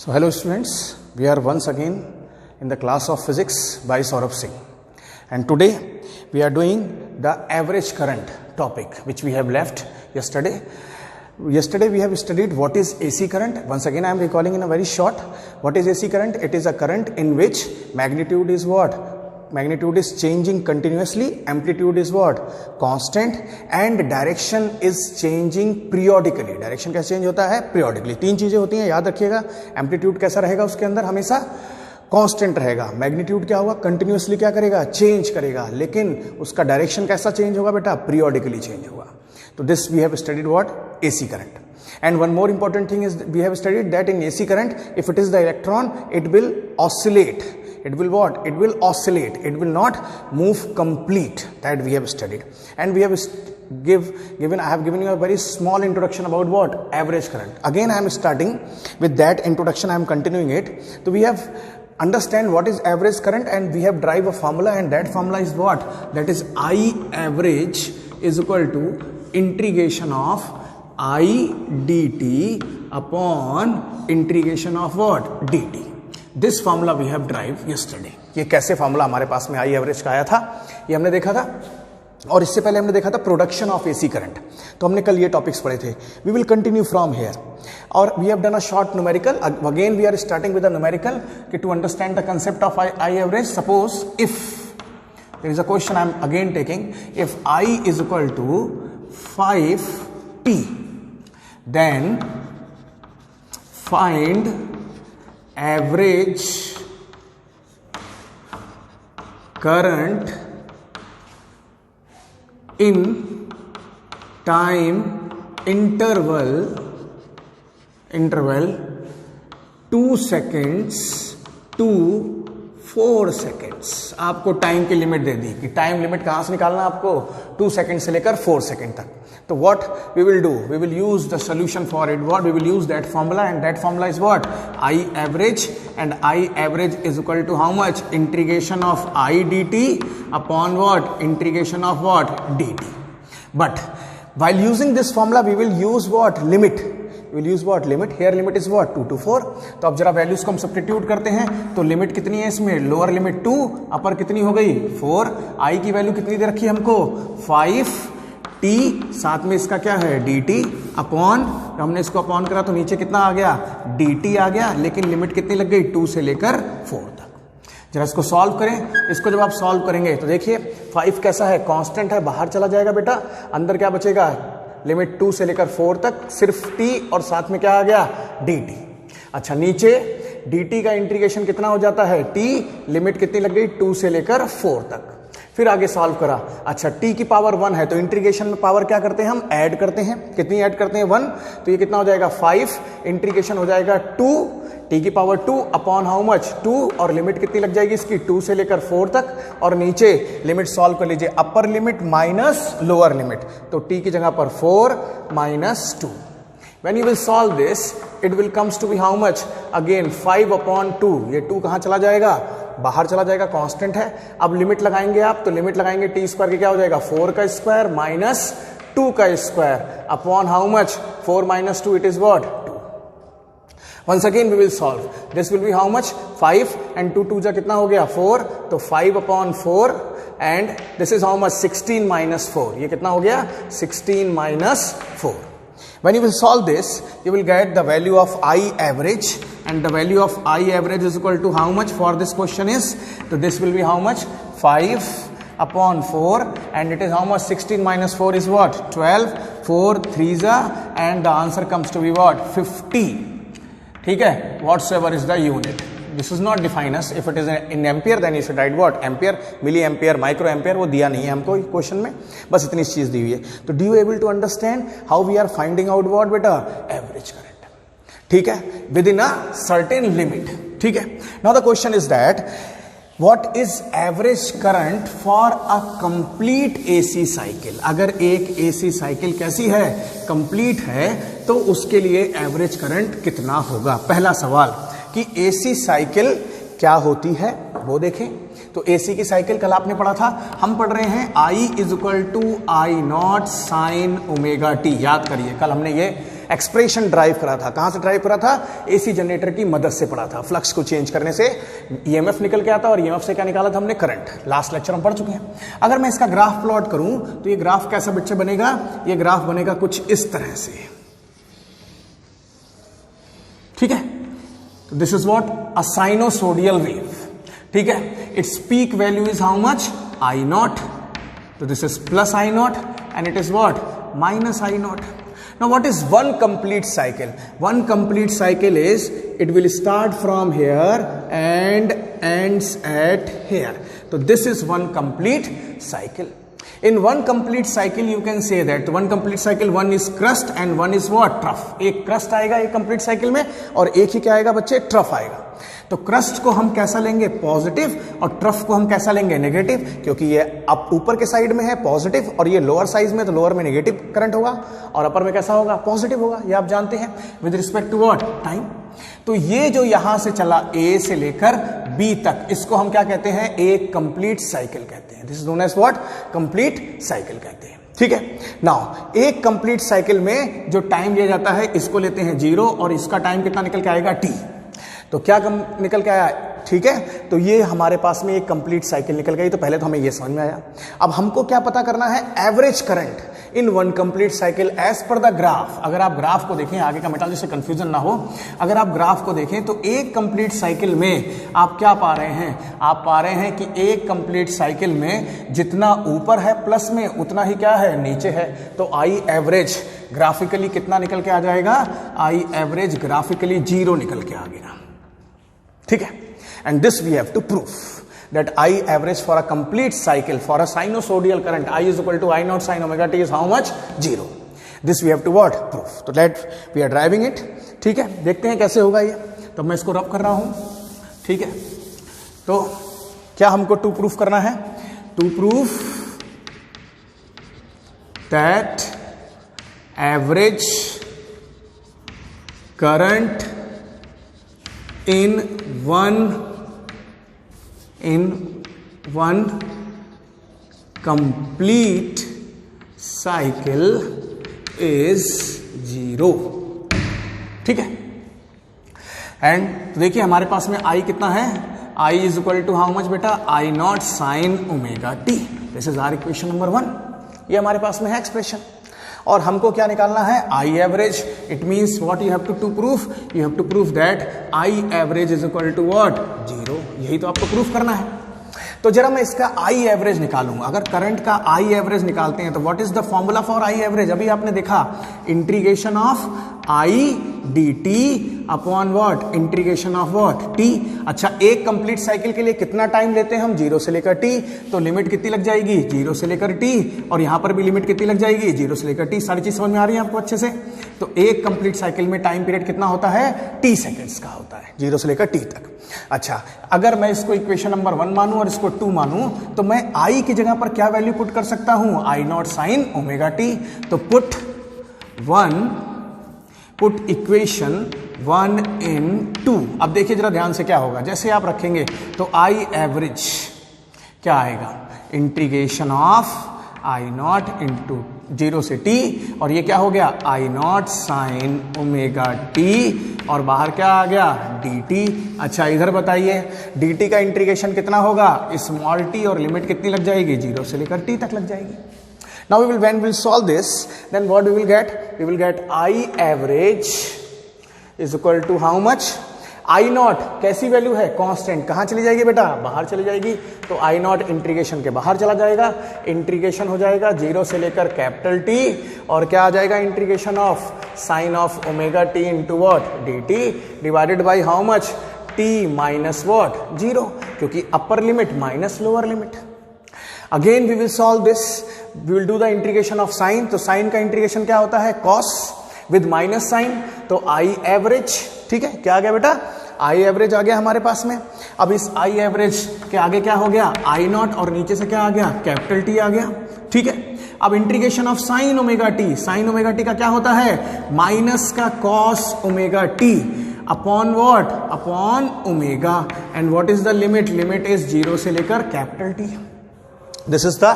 So hello students, we are once again in the class of physics by Saurabh Singh, and today we are doing the average current topic which we have left yesterday. Yesterday we have studied what is AC current. Once again I am recalling in a very short. What is AC current? It is a current in which magnitude is what? Magnitude is changing continuously, amplitude is what? Constant, and direction is changing periodically. Direction कैसे change होता है? Periodically. तीन चीजें होती हैं, याद रखिएगा. Amplitude कैसा रहेगा उसके अंदर? हमेशा कांस्टेंट रहेगा. मैग्नीट्यूड क्या होगा? कंटिन्यूअसली क्या करेगा? चेंज करेगा. लेकिन उसका डायरेक्शन कैसा चेंज होगा बेटा? पीरियोडिकली चेंज होगा. तो this we have studied what? AC current. And one more important thing is we have studied that in AC current, if it is the electron, it will oscillate. It will what? It will oscillate. It will not move complete. That we have studied. And we have I have given you a very small introduction about what? Average current. Again I am starting with that introduction. I am continuing it. So we have understand what is average current, and we have derived a formula, and that formula is what? That is I average is equal to integration of I dt upon integration of what? dt. This formula we have derived yesterday. ये कैसे formula हमारे पास में I average का आया था ये हमने देखा था, और इससे पहले हमने देखा था प्रोडक्शन ऑफ एसी करंट. तो हमने कल ये टॉपिक्स पढ़े थे. We will continue from here, और we have done a short numerical. Again we are starting with a numerical कि to understand the concept of I average. Suppose if there is a question I am again taking, if I is equal to 5t, then find average current in time interval 2 seconds to 4 seconds. आपको time की limit दे दी कि time limit कहां से निकालना आपको? 2 second से लेकर 4 second तक. तो what we will do? We will use the solution for it. What we will use that formula, and that formula is what? I average, and I average is equal to how much? Integration of I dt upon what? Integration of what? dt. But while using this formula, we will use what? Limit. We will use what? Limit. Here limit is what? 2 to 4. तो अब जरा values को हम substitute करते हैं. तो limit कितनी है इसमें? लोअर लिमिट 2, अपर कितनी हो गई? 4. आई की वैल्यू कितनी दे रखी है हमको? 5t, साथ में इसका क्या है? dt अपॉन, हमने इसको अपॉन करा तो नीचे कितना आ गया? dt आ गया. लेकिन लिमिट कितनी लग गई? 2 से लेकर 4 तक. जरा इसको सॉल्व करें. इसको जब आप सॉल्व करेंगे तो देखिए 5 कैसा है? कांस्टेंट है, बाहर चला जाएगा बेटा. अंदर क्या बचेगा? लिमिट 2 से लेकर 4 तक, सिर्फ t, और साथ में क्या आ गया? dt. अच्छा, नीचे dt का इंटीग्रेशन कितना हो जाता है? t, लिमिट कितनी लग गई? 2 से लेकर 4 तक. फिर आगे सॉल्व करा. अच्छा, t की पावर 1 है तो इंटीग्रेशन में पावर क्या करते हैं हम? ऐड करते हैं. कितनी ऐड करते हैं? 1. तो ये कितना हो जाएगा? 5. इंटीग्रेशन हो जाएगा 2, t की पावर 2 अपॉन हाउ मच? 2, और लिमिट कितनी लग जाएगी इसकी? 2 से लेकर 4 तक. और नीचे लिमिट सॉल्व कर लीजिए, अपर लिमिट माइनस लोअर लिमिट. तो t की जगह पर 4 minus 2. When you will solve this, it will comes to be how much? Again 5 upon 2. ये 2 कहाँ चला जाएगा? बाहर चला जाएगा, कांस्टेंट है. अब लिमिट लगाएंगे आप, तो लिमिट लगाएंगे t स्क्वायर के क्या हो जाएगा? 4 का स्क्वायर माइनस 2 का square upon how much? 4 minus 2, it is what? 2. Once again we will solve. This will be how much? 5 and 2 जा कितना हो गया? 4. तो 5 upon 4, and this is how much? 16 minus 4. ये कितना हो गया? 16 minus 4. When you will solve this, you will get the value of I average, and the value of I average is equal to how much for this question is? So this will be how much? 5 upon 4, and it is how much? 16 minus 4 is what? 12. 4 3s, and the answer comes to be what? 50. ठीक है? Whatsoever is the unit. This is not defined as if it is in ampere, then you should write what? Ampere, milli ampere, micro ampere. वो दिया नहीं है हमको question में, बस इतनी चीज दी हुई है. तो do you able to understand how we are finding out what बेटा? Average current. ठीक है? Within a certain limit. ठीक है? Now the question is that what is average current for a complete AC cycle? अगर एक AC cycle कैसी है? Complete है, तो उसके लिए average current कितना होगा? पहला सवाल कि AC साइकिल क्या होती है वो देखें. तो AC की साइकिल कल आपने पढ़ा था. हम पढ़ रहे हैं I is equal to I naught sine omega t. याद करिए कल हमने ये एक्सप्रेशन ड्राइव करा था। कहां से ड्राइव करा था? एसी जनरेटर की मदद से पड़ा था। फ्लक्स को चेंज करने से ईएमएफ निकल के आता और ईएमएफ से क्या निकाला था हमने? करंट। लास्ट लेक्चर हम पढ़ चुके हैं। अगर मैं इसका ग्राफ प्लॉट करूं तो ये ग्राफ कैसा बच्चे बनेगा? ये ग्राफ बनेगा कुछ इस तरह से, ठीक है। तो this is what? A sinusoidal wave, ठीक है। Its peak value is how much? I naught. तो this is plus I naught and it is what? Minus I naught. Now what is one complete cycle? One complete cycle is it will start from here and ends at here. So this is one complete cycle. In one complete cycle you can say that one complete cycle, one is crust and one is what? Trough. एक crust आएगा एक complete cycle में और एक ही क्या आएगा बच्चे? trough आएगा। तो क्रस्ट को हम कैसा लेंगे? पॉजिटिव, और ट्रफ को हम कैसा लेंगे? नेगेटिव, क्योंकि ये अब ऊपर के साइड में है पॉजिटिव और ये लोअर साइज में, तो लोअर में नेगेटिव करंट होगा और अपर में कैसा होगा? पॉजिटिव होगा। ये आप जानते हैं with respect to what? Time. तो ये जो यहां से चला ए से लेकर बी तक, इसको हम क्या कहते हैं? एक कंप्लीट साइकिल कहते हैं। This is known as what? Complete cycle कहते हैं, ठीक है। नाउ एक कंप्लीट साइकिल में जो टाइम लिया जाता है इसको लेते हैं 0 और इसका टाइम कितना निकल के आएगा? t। तो क्या निकल के आया? ठीक है। तो ये हमारे पास में एक कंप्लीट साइकिल निकल गई। तो पहले तो हमें ये समझ में आया। अब हमको क्या पता करना है? Average current in one complete cycle as per the graph. अगर आप ग्राफ को देखें, आगे का मिटा जिससे कंफ्यूजन ना हो, अगर आप ग्राफ को देखें तो एक कंप्लीट साइकिल में आप क्या पा रहे हैं? आप पा रहे हैं कि एक कंप्लीट साइकिल में जितना ऊपर है प्लस में उतना ही क्या है? नीचे है। तो आई एवरेज ग्राफिकली कितना निकल के आ जाएगा? आई एवरेज ग्राफिकली 0 निकल के आ गया, ठीक है। And this we have to proof that I average for a complete cycle for a sinusoidal current I is equal to I naught sine omega T is how much? 0। This we have to what? Proof. तो let we are deriving it, ठीक है। देखते हैं कैसे होगा ये। तो मैं इसको रब कर रहा हूं, ठीक है। तो क्या हमको टू प्रूफ करना है? To proof that average current in one complete cycle is 0, ठीक है। एंड देखिए हमारे पास में I कितना है? I is equal to how much बेटा? I naught sine omega T. This is our equation number 1। ये हमारे पास में है एक्सप्रेशन। और हमको क्या निकालना है? I average. It means what you have to proof? You have to proof that I average is equal to what? 0। यही तो आपको प्रूफ करना है। तो जरा मैं इसका आई एवरेज निकालूंगा। अगर करंट का आई एवरेज निकालते हैं तो what is the formula for I average? अभी आपने देखा integration of I D T upon what? Integration of what? T. अच्छा, एक कंप्लीट साइकिल के लिए कितना टाइम लेते हैं हम? 0 से लेकर टी। तो लिमिट कितनी लग जाएगी? 0 से लेकर टी। और यहां पर भी लिमिट कितनी लग जाएगी? 0 से लेकर टी। सारी चीज समझ में आ रही है आपको अच्छे से? तो एक कंप्लीट साइकिल में टाइम पीरियड कितना होता है? t सेकेंड्स का होता है, 0 से लेकर t तक। अच्छा, अगर मैं इसको इक्वेशन नंबर 1 मानूं और इसको 2 मानूं तो मैं i की जगह पर क्या वैल्यू पुट कर सकता हूं? आई नॉट साइन ओमेगा टी। तो पुट इक्वेशन 1 in 2। अब देखिए जरा ध्यान से क्या होगा। जैसे आप रखेंगे तो आई एवरेज क्या आएगा? Integration of I not into 0 से t, और ये क्या हो गया? I naught sine omega T, और बाहर क्या आ गया? dt। अच्छा, इधर बताइए dt का इंटीग्रेशन कितना होगा? स्मॉल t, और लिमिट कितनी लग जाएगी? 0 से लेकर t तक लग जाएगी। Now when we'll solve this, then what we will get? We will get I average is equal to how much? I naught कैसी वैल्यू है? कांस्टेंट। कहां चली जाएगी बेटा? बाहर चली जाएगी। तो I naught इंटीग्रेशन के बाहर चला जाएगा। इंटीग्रेशन हो जाएगा 0 से लेकर कैपिटल T, और क्या आ जाएगा? Integration of sine of omega T into what? dt divided by how much? t minus what? 0, क्योंकि upper limit minus lower limit. Again we will solve this. We will do the integration of sine. तो sine का integration क्या होता है? Cos with minus sine. तो I average, ठीक है, क्या आ गया बेटा? आई एवरेज आ गया हमारे पास में। अब इस आई एवरेज के आगे क्या हो गया? आई नॉट, और नीचे से क्या आ गया? कैपिटल टी आ गया, ठीक है। अब integration of sine omega T. Sign omega T का क्या होता है? माइनस का cos omega T upon what? Upon omega. And what is the limit? Limit is 0 से लेकर capital T. This is the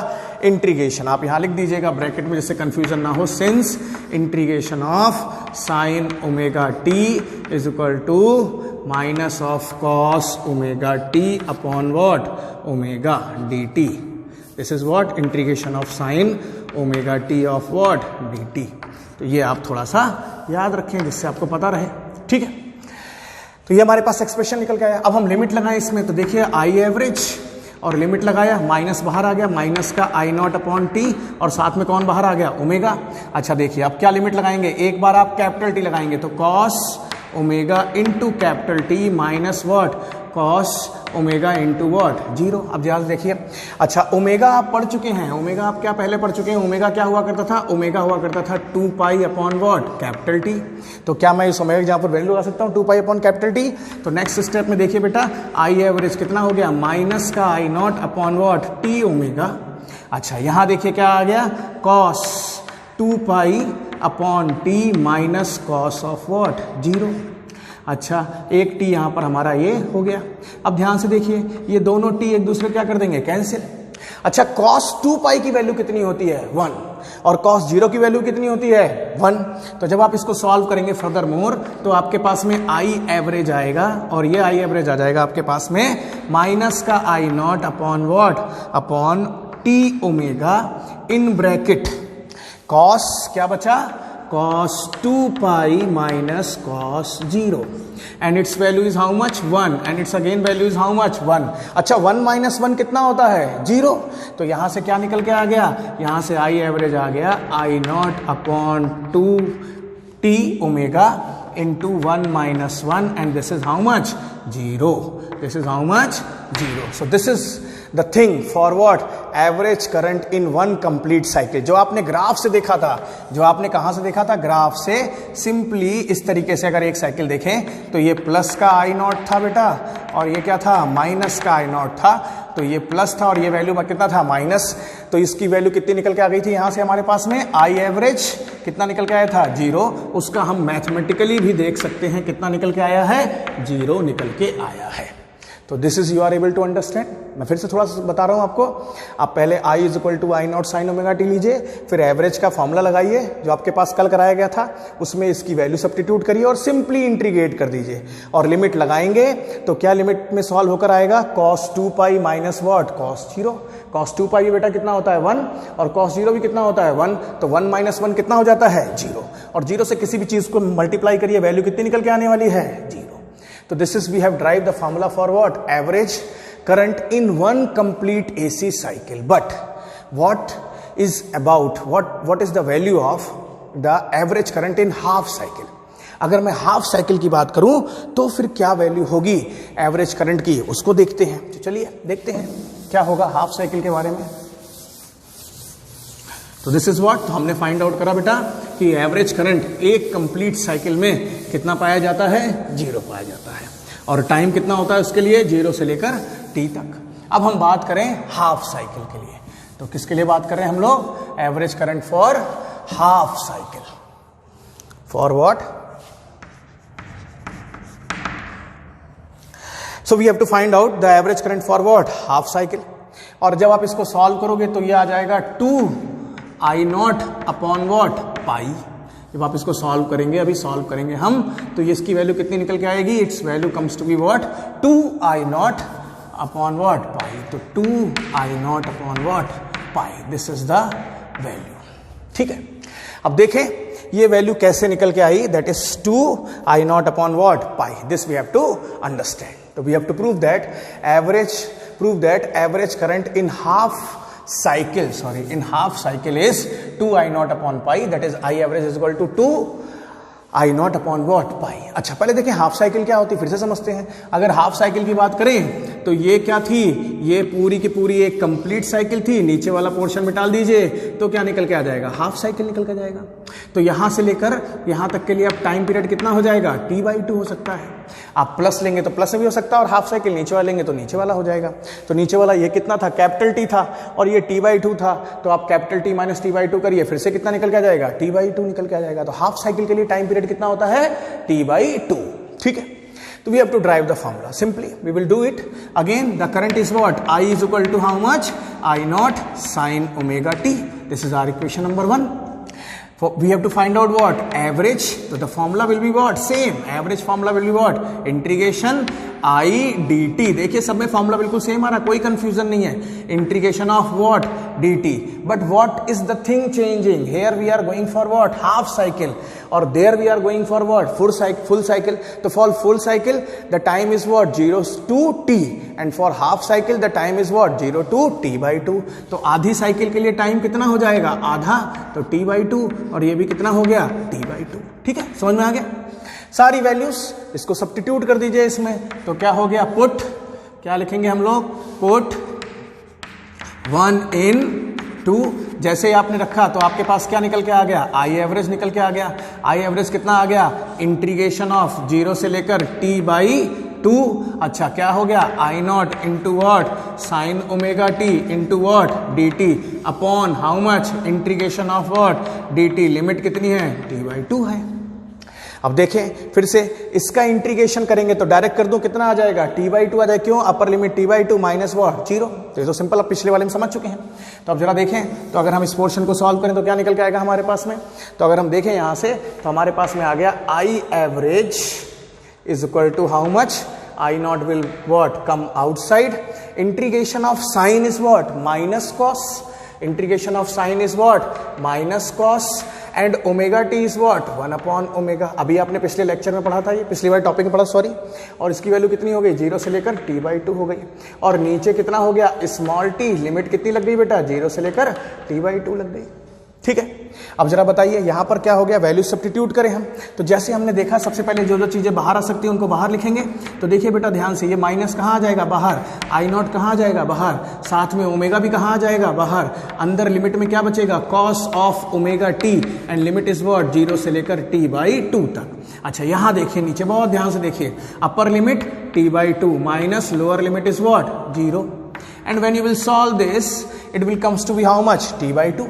integration, आप यहां लिख दीजिएगा ब्रैकेट में जिससे कंफ्यूजन ना हो, since integration of sine omega T is equal to minus of cos omega T upon what omega D T. This is what integration of sine omega T of what D T. तो ये आप थोड़ा सा याद रखें जिससे आपको पता रहे, ठीक है। तो ये हमारे पास एक्सप्रेशन निकल के आया। अब हम लिमिट लगाएं इसमें, तो देखिए आई एवरेज और लिमिट लगाया, माइनस बाहर आ गया, माइनस का आई नॉट अपॉन टी और साथ में कौन बाहर आ गया ओमेगा। अच्छा देखिए अब क्या लिमिट लगाएंगे, एक बार आप कैपिटल टी लगाएंगे तो cos omega into capital T minus what cos omega into what zero. अब ध्यान से देखिए, अच्छा ओमेगा आप पढ़ चुके हैं, ओमेगा आप क्या पहले पढ़ चुके हैं, ओमेगा क्या हुआ करता था, ओमेगा हुआ करता था 2 pi upon what capital T. तो क्या मैं इस ओमेगा जहां पर वैल्यू लगा सकता हूं 2 पाई अपॉन कैपिटल टी। तो नेक्स्ट स्टेप में देखिए बेटा आई एवरेज कितना हो गया, माइनस का I naught upon what t omega. अच्छा यहां देखिए क्या आ गया, cos 2 pi upon t minus cos of what zero. अच्छा एक टी यहां पर हमारा ये हो गया। अब ध्यान से देखिए ये दोनों टी एक दूसरे क्या कर देंगे, कैंसिल। अच्छा cos 2 पाई की वैल्यू कितनी होती है 1 और cos 0 की वैल्यू कितनी होती है 1। तो जब आप इसको सॉल्व करेंगे फर्दर मोर तो आपके पास में आई एवरेज आएगा और ये आई एवरेज आ जाएगा आपके पास में माइनस का I naught upon what upon t omega in bracket cos क्या बचा cos 2 pi minus cos 0 and its value is how much 1 and its again value is how much 1। अच्छा 1 minus 1 कितना होता है 0। तो यहां से क्या निकल के आ गया, यहां से आई एवरेज आ गया I naught upon 2 t omega into 1 minus 1 and this is how much 0। this is how much 0। so this is the thing for what average current in one complete cycle। जो आपने ग्राफ से देखा था, जो आपने कहां से देखा था, ग्राफ से। सिंपली इस तरीके से अगर एक साइकिल देखें तो ये प्लस का आई नॉट था बेटा और ये क्या था माइनस का आई नॉट था। तो ये प्लस था और ये वैल्यू कितना था माइनस। तो इसकी वैल्यू कितनी निकल के आ गई थी यहां से हमारे पास में आई एवरेज कितना निकल के आया था 0। उसका हम मैथमेटिकली भी देख सकते हैं कितना निकल के आया है 0 निकल के आया है। तो this is you are able to understand. मैं फिर से थोड़ा सा बता रहा हूं आपको। आप पहले I is equal to I naught sine omega t लीजिए, फिर एवरेज का फॉर्मूला लगाइए जो आपके पास कल कराया गया था, उसमें इसकी वैल्यू सब्स्टिट्यूट करिए और सिंपली इंटीग्रेट कर दीजिए और लिमिट लगाएंगे तो क्या लिमिट में सॉल्व होकर आएगा cos 2 pi minus what cos 0। cos 2 पाई बेटा कितना होता है 1 और cos 0 भी कितना होता है 1। तो 1 माइनस 1 कितना हो जाता है 0 और 0 से किसी भी चीज को मल्टीप्लाई करिए वैल्यू कितनी निकल के आने वाली है 0। तो this is we have drive the formula for what average current in one complete AC cycle. But what is about what is the value of the average current in half cycle. अगर मैं half cycle की बात करूं तो फिर क्या value होगी average current की, उसको देखते हैं। तो चलिए देखते हैं क्या होगा हाफ साइकिल के बारे में। तो दिस इज व्हाट हमने फाइंड आउट करा बेटा कि एवरेज करंट एक कंप्लीट साइकिल में कितना पाया जाता है 0 पाया जाता है और टाइम कितना होता है उसके लिए 0 से लेकर t तक। अब हम बात करें हाफ साइकिल के लिए, तो किसके लिए बात कर रहे हैं हम लोग, average current for half cycle. For what, so we have to find out the average current for what half cycle. और जब आप इसको सॉल्व करोगे तो ये आ जाएगा 2 आई नॉट अपॉन व्हाट पाई। जब आप इसको सॉल्व करेंगे, अभी सॉल्व करेंगे हम, तो ये इसकी वैल्यू कितनी निकल के आएगी, its value comes to be what 2 I naught upon what pi. तो 2 I naught upon what pi, this is the value. ठीक है, अब देखें ये वैल्यू कैसे निकल के आई, that is 2 I naught upon what pi. This we have to understand. तो we have to prove that average current in half cycle is 2 I naught upon pi, that is I average is equal to 2 I naught upon what pi। अच्छा पहले देखें half cycle क्या होती है, फिर से समझते हैं। अगर हाफ साइकिल की बात करें तो ये क्या थी, ये पूरी की पूरी एक कंप्लीट साइकिल थी। नीचे वाला पोर्शन में डाल दीजिए तो क्या निकल के आ जाएगा, हाफ साइकिल निकल के जाएगा। तो यहां से लेकर यहां तक के लिए अब टाइम पीरियड कितना हो जाएगा, t/2 हो सकता है। आप प्लस लेंगे तो प्लस भी हो सकता है और हाफ साइकिल नीचे वाला लेंगे तो नीचे वाला हो जाएगा। तो नीचे वाला ये कितना था, कैपिटल T था और ये t/2 था। तो आप कैपिटल T माइनस t/2 करिए, फिर से कितना निकल के आ जाएगा, t/2 निकल के आ जाएगा। तो हाफ साइकिल के लिए टाइम पीरियड कितना होता है, t/2। ठीक है, तो we have to drive the formula simply, we will do it again. The current is what, I is equal to how much, I naught sine omega T. This is our equation number 1. We have to find out what, average. So the formula will be what, same. Average formula will be what, integration I dt. देखिए सब में formula बिल्कुल same आ रहा, कोई confusion नहीं है. Integration of what, dt. But what is the thing changing, here we are going for what, half cycle, और there we are going for what, full cycle. तो for full cycle the time is what, 0 to t, and for half cycle the time is what, 0 to t/2. तो आधी cycle के लिए time कितना हो जाएगा, आधा, तो t/2, और ये भी कितना हो गया, t/2. ठीक है, समझ में आ गया. सारी वैल्यूज इसको सब्स्टिट्यूट कर दीजिए इसमें, तो क्या हो गया, पुट, क्या लिखेंगे हम लोग, पुट 1 in 2. जैसे आपने रखा तो आपके पास क्या निकल के आ गया, आई एवरेज निकल के आ गया. आई एवरेज कितना आ गया, इंटीग्रेशन ऑफ 0 से लेकर t/2. अच्छा क्या हो गया, I not into what, sign omega T into what, D T, upon how much, integration of what, D T. Limit कितनी है, t/2 है. अब देखें फिर से इसका इंटीग्रेशन करेंगे तो डायरेक्ट कर दो, कितना आ जाएगा, t/2 आ जाएगा. क्यों, अपर लिमिट t/2 माइनस वॉट, 0. तो ये तो सिंपल, अब पिछले वाले में समझ चुके हैं. तो अब जरा देखें, तो अगर हम इस पोर्शन को सॉल्व करें तो क्या निकल के आएगा हमारे पास में. तो अगर हम देखें यहां से, तो हमारे पास में आ गया I average is equal to how much, I naught will what, come outside. Integration of sine is what, minus cos. Integration of sine is what, minus cos. And omega t is what, 1 upon omega. अभी आपने पिछले lecture में पढ़ा था, ये पिछली बार topic में पढ़ा, सॉरी. और इसकी वैल्यू कितनी हो गई, 0 से लेकर t/2 हो गई. और नीचे कितना हो गया, स्मॉल t. लिमिट कितनी लग गई बेटा, 0 से लेकर t/2 लग गई. ठीक है. अब जरा बताइए यहां पर क्या हो गया, वैल्यू सब्स्टिट्यूट करें हम. तो जैसे हमने देखा, सबसे पहले जो जो चीजें बाहर आ सकती है उनको बाहर लिखेंगे. तो देखिए बेटा ध्यान से, ये माइनस कहाँ आ जाएगा, बाहर. आई नॉट कहाँ आ जाएगा, बाहर. साथ में ओमेगा भी कहाँ आ जाएगा, बाहर. अंदर लिमिट में क्या बचेगा, cos of omega T, and limit is what, 0 से लेकर t/2 तक. अच्छा यहां देखिए नीचे, बहुत ध्यान से देखिए, upper limit t/2 minus lower limit is what, 0. And when you will solve this, it will comes to be how much, t/2.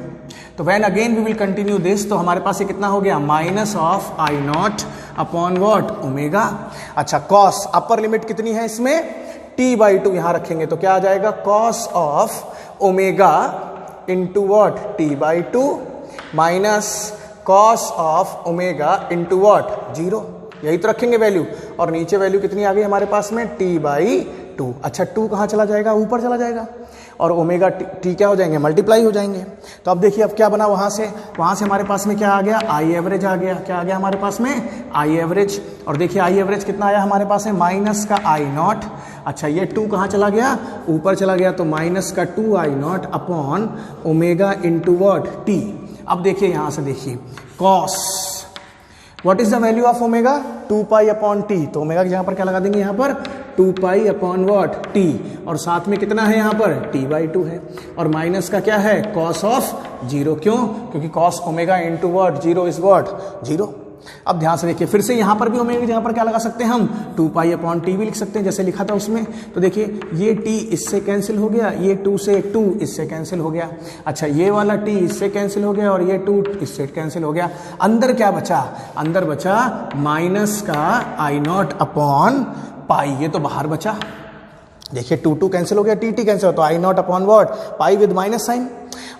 तो when again we will continue this, तो हमारे पास ये कितना हो गया, minus of I naught upon what, omega. अच्छा cos, upper limit कितनी है इसमें, t/2 यहां रखेंगे तो क्या आ जाएगा, cos of omega into what, t/2 minus cos of omega into what, 0. यही तो रखेंगे वैल्यू. और नीचे वैल्यू कितनी आ गई हमारे पास में, t/2. अच्छा 2 कहां चला जाएगा, ऊपर चला जाएगा. और ओमेगा टी क्या हो जाएंगे, मल्टीप्लाई हो जाएंगे. तो अब देखिए अब क्या बना, वहां से हमारे पास में क्या आ गया, आई एवरेज आ गया. क्या आ गया हमारे पास में, आई एवरेज. और देखिए आई एवरेज कितना आया हमारे पास में, माइनस का आई नॉट. अच्छा ये 2 कहाँ चला गया, ऊपर चला गया, तो माइनस का 2 I naught upon omega into what, t. अब देखिए यहां से देखिए, cos, what is the value of omega, 2 upon t. तो ओमेगा की जगह पर क्या लगा देंगे, यहाँ पर 2 अपॉन व्हाट, टी. और साथ में कितना है यहाँ पर, t/2 है. और माइनस का क्या है, कॉस ऑफ 0. क्यों, क्योंकि cos omega into what, 0 is what, 0. अब ध्यान से देखिए, फिर से यहां पर भी ओमेगा की जगह पर क्या लगा सकते हैं हम, 2 अपॉन टी भी लिख सकते हैं जैसे लिखा था उसमें. तो देखिए ये t इससे कैंसिल हो गया, ये 2 से 2 इससे कैंसिल हो गया. अच्छा ये वाला t इससे कैंसिल हो गया, और ये 2 इससे कैंसिल हो गया. अंदर क्या बचा, अंदर बचा माइनस का आई नॉट अपॉन पाई. ये तो बाहर बचा. देखिए 2 कैंसिल हो गया, टी कैंसिल हो, तो I naught upon what, pi with minus sign.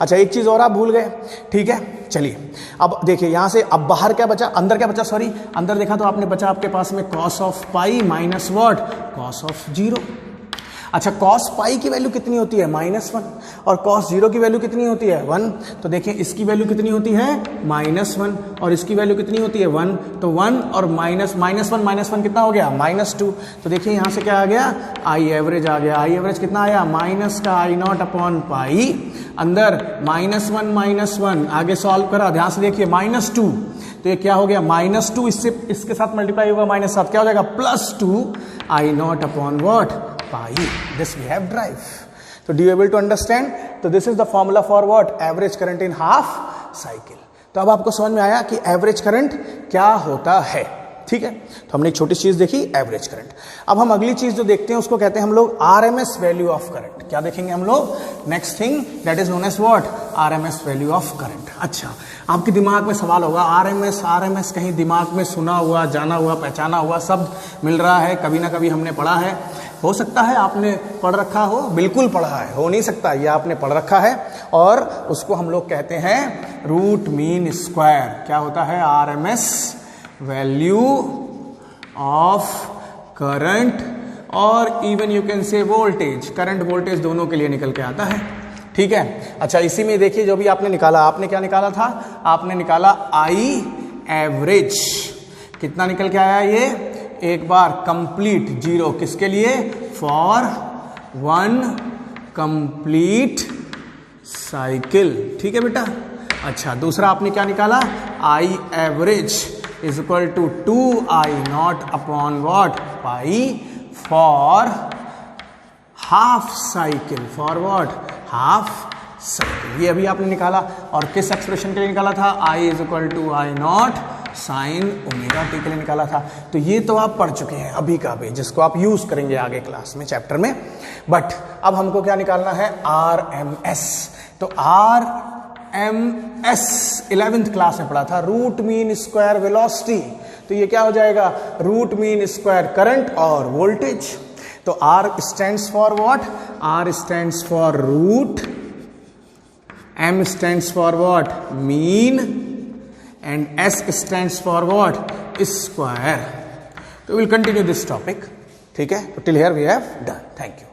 अच्छा एक चीज और आप भूल गए. ठीक है चलिए अब देखिए यहां से, अब बाहर क्या बचा, अंदर क्या बचा, सॉरी अंदर देखा तो आपने बचा आपके पास में cos of pi minus what, cos of 0. अच्छा कॉस पाई की वैल्यू कितनी होती है, -1. और कॉस 0 की वैल्यू कितनी होती है, 1. तो देखिए इसकी वैल्यू कितनी होती है, -1. और इसकी वैल्यू कितनी होती है, 1. तो 1 और -1 कितना हो गया, -2. तो देखिए यहां से क्या आ गया, आई एवरेज आ गया. आई एवरेज कितना आया, माइनस का आई नॉट अपॉन पाई, अंदर -1 आगे सॉल्व करा, ध्यान से देखिए -2. तो ये क्या हो गया, -2 इसके साथ मल्टीप्लाई होगा, -7 क्या हो जाएगा, +2 I naught upon what, pi. This we have drive. So do you able to understand? So this is the formula for what? Average current in half cycle. तो अब आपको समझ में आया कि एवरेज करंट क्या होता है. ठीक है, तो हमने एक छोटी चीज देखी एवरेज करंट। अब हम अगली चीज जो देखते हैं उसको कहते हैं हम लोग आरएमएस वैल्यू ऑफ करंट। क्या देखेंगे हम लोग? Next thing that is known as what? RMS value of current. अच्छा, आपके दिमाग में सवाल होगा, आरएमएस आरएमएस कहीं दिमाग में सुना हुआ, जाना हुआ, पहचाना हुआ शब्द मिल रहा है, कभी ना कभी हमने पढ़ा है। हो सकता है आपने पढ़ रखा हो, बिल्कुल पढ़ा है, हो नहीं सकता ये आपने पढ़ रखा है, और उसको हम लोग कहते हैं रूट मीन स्क्वायर। क्या होता है? आरएमएस वैल्यू ऑफ करंट, और even you can say voltage. Current voltage दोनों के लिए निकल के आता है, ठीक है। अच्छा, इसी में देखिए जो भी आपने निकाला, आपने क्या निकाला था? आपने निकाला आई एवरेज। कितना निकल के आया ये? एक बार कंप्लीट जीरो, किसके लिए? फॉर वन कंप्लीट साइकिल, ठीक है बेटा। अच्छा, दूसरा आपने क्या निकाला? I average is equal to 2I0 upon what? Pi for half cycle. For what? Half cycle. ये अभी आपने निकाला, और किस एक्सप्रेशन के लिए निकाला था? I is equal to I0 sine omega T के लिए निकाला था। तो ये तो आप पढ़ चुके हैं अभी का अभी, जिसको आप यूज करेंगे आगे क्लास में, चैप्टर में। बट अब हमको क्या निकालना है? आरएमएस। तो आरएमएस 11th क्लास में पढ़ा था, रूट मीन स्क्वायर वेलोसिटी। तो ये क्या हो जाएगा? रूट मीन स्क्वायर करंट और वोल्टेज। तो R stands for what? R stands for root, M stands for what? Mean, and S stands for what? Square. So we will continue this topic. ठीक है, till here we have done. Thank you.